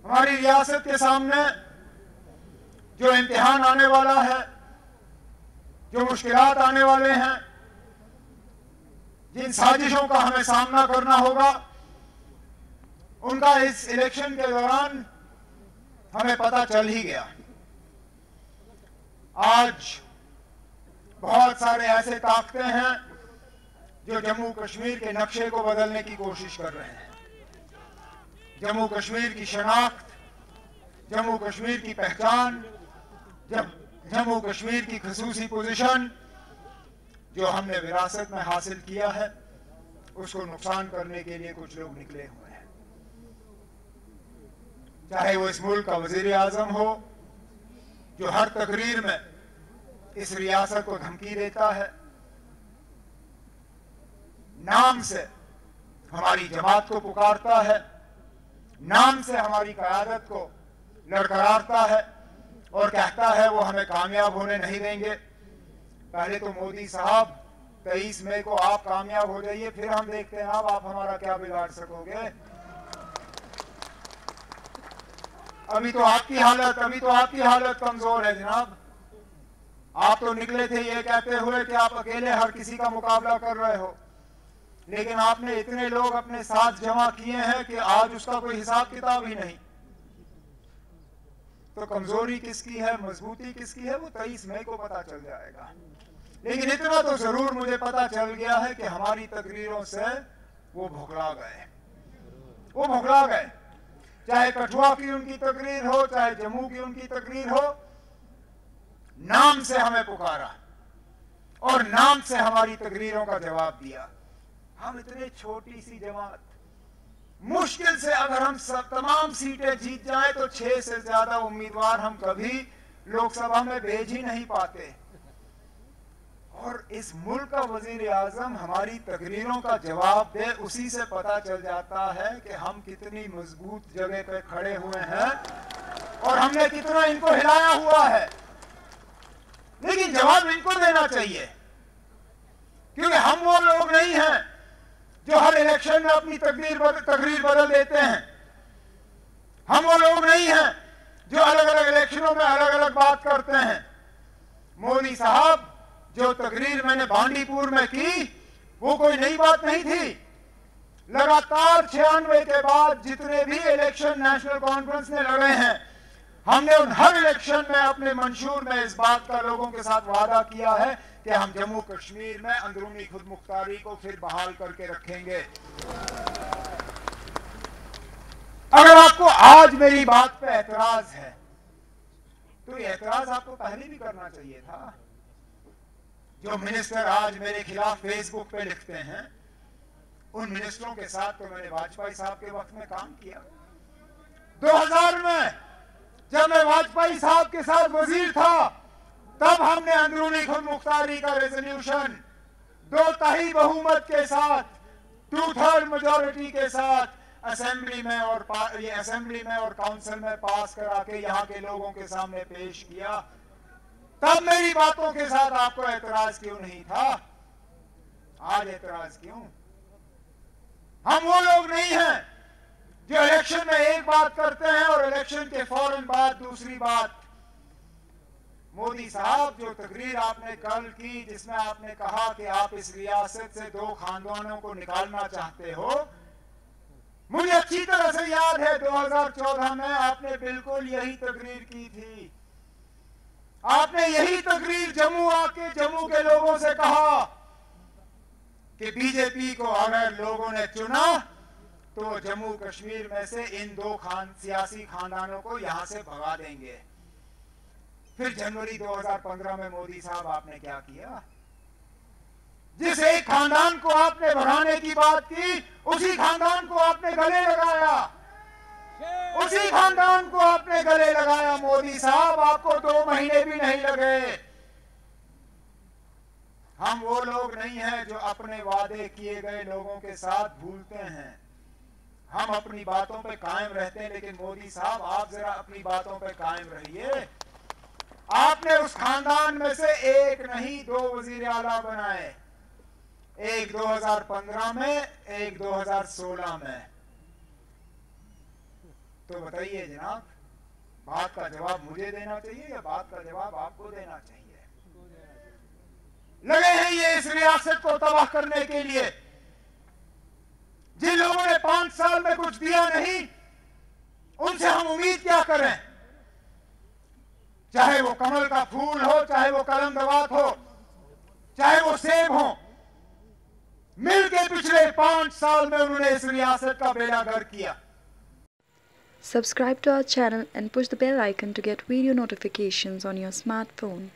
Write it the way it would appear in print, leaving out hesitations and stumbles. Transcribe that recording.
हमारी रियासत के सामने जो इम्तिहान आने वाला है, जो मुश्किलात आने वाले हैं, जिन साजिशों का हमें सामना करना होगा, उनका इस इलेक्शन के दौरान हमें पता चल ही गया। आज बहुत सारे ऐसे ताकतें हैं जो जम्मू कश्मीर के नक्शे को बदलने की कोशिश कर रहे हैं। जम्मू कश्मीर की शनाख्त, जम्मू कश्मीर की पहचान, जम्मू कश्मीर की खसूसी पोजीशन जो हमने विरासत में हासिल किया है, उसको नुकसान करने के लिए कुछ लोग निकले हुए हैं। चाहे वो इस मुल्क का वजीर आजम हो, जो हर तकरीर में इस रियासत को धमकी देता है, नाम से हमारी जमात को पुकारता है, नाम से हमारी क़यादत को लड़खड़ाता है और कहता है वो हमें कामयाब होने नहीं देंगे। पहले तो मोदी साहब 23 मई को आप कामयाब हो जाइए, फिर हम देखते हैं अब आप हमारा क्या बिगाड़ सकोगे। अभी तो आपकी हालत कमजोर है जनाब। आप तो निकले थे ये कहते हुए कि आप अकेले हर किसी का मुकाबला कर रहे हो, लेकिन आपने इतने लोग अपने साथ जमा किए हैं कि आज उसका कोई हिसाब किताब ही नहीं। तो कमजोरी किसकी है, मजबूती किसकी है, वो 23 मई को पता चल जाएगा। लेकिन इतना तो जरूर मुझे पता चल गया है कि हमारी तकरीरों से वो भुखला गए। चाहे कठुआ की उनकी तकरीर हो, चाहे जम्मू की उनकी तकरीर हो, नाम से हमें पुकारा और नाम से हमारी तकरीरों का जवाब दिया। हम इतने छोटी सी जमात, मुश्किल से अगर हम सब तमाम सीटें जीत जाएं तो 6 से ज्यादा उम्मीदवार हम कभी लोकसभा में भेज ही नहीं पाते। और इस मुल्क का वजीर आजम हमारी तकरीरों का जवाब दे, उसी से पता चल जाता है कि हम कितनी मजबूत जगह पे खड़े हुए हैं और हमने कितना इनको हिलाया हुआ है। लेकिन जवाब इनको देना चाहिए, क्योंकि हम वो लोग नहीं हैं जो हर इलेक्शन में अपनी तकरीर बदल देते हैं। हम वो लोग नहीं हैं जो अलग अलग इलेक्शनों में अलग अलग बात करते हैं। मोदी साहब, जो तकरीर मैंने बांडीपुर में की वो कोई नई बात नहीं थी। लगातार 96 के बाद जितने भी इलेक्शन नेशनल कॉन्फ्रेंस ने लड़े हैं, हमने उन हर इलेक्शन में अपने मंशूर में इस बात का लोगों के साथ वादा किया है कि हम जम्मू कश्मीर में अंदरूनी खुद मुख्तारी को फिर बहाल करके रखेंगे। अगर आपको आज मेरी बात पे एतराज है तो ये एतराज आपको पहले भी करना चाहिए था। जो मिनिस्टर आज मेरे खिलाफ फेसबुक पे लिखते हैं, उन मिनिस्टरों के साथ तो मैंने वाजपेयी साहब के वक्त में काम किया। 2000 में जब मैं वाजपेयी साहब के साथ वजीर था, तब हमने अंदरूनी खुद मुख्तारी का रेजोल्यूशन 2/3 बहुमत के साथ, 2/3 मेजोरिटी के साथ असेंबली में और काउंसिल में पास करा के यहाँ के लोगों के सामने पेश किया। तब मेरी बातों के साथ आपको एतराज क्यों नहीं था? आज एतराज क्यों? हम वो लोग नहीं हैं जो इलेक्शन में एक बात करते हैं और इलेक्शन के फौरन बाद दूसरी बात। मोदी साहब, जो तकरीर आपने कल की जिसमें आपने कहा कि आप इस रियासत से 2 खानदानों को निकालना चाहते हो, मुझे अच्छी तरह से याद है 2014 में आपने बिल्कुल यही तकरीर की थी। आपने यही तकरीर जम्मू आके जम्मू के लोगों से कहा कि बीजेपी को अगर लोगों ने चुना तो जम्मू कश्मीर में से इन 2 सियासी खानदानों को यहां से भगा देंगे। फिर जनवरी 2015 में मोदी साहब आपने क्या किया? जिस एक खानदान को आपने बढ़ाने की बात की, उसी खानदान को आपने गले लगाया। उसी खानदान को आपने गले लगाया। मोदी साहब, आपको 2 महीने भी नहीं लगे। हम वो लोग नहीं हैं जो अपने वादे किए गए लोगों के साथ भूलते हैं। हम अपनी बातों पे कायम रहते हैं। लेकिन मोदी साहब, आप जरा अपनी बातों पे कायम रहिए। आपने उस खानदान में से एक नहीं 2 वजीर आला बनाए, एक 2015 में, एक 2016 में। तो बताइए जनाब, बात का जवाब मुझे देना चाहिए या बात का जवाब आपको देना चाहिए? लगे हैं ये इस रियासत को तबाह करने के लिए। जिन लोगों ने 5 साल में कुछ दिया नहीं, उनसे हम उम्मीद क्या करें? चाहे वो कमल का फूल हो, चाहे वो कलमदवात हो, चाहे वो सेब हो, मिलके पिछले 5 साल में उन्होंने इस रियासत का बेड़ा गर्क किया। Subscribe to our channel and push the bell icon to get video notifications on your smartphone.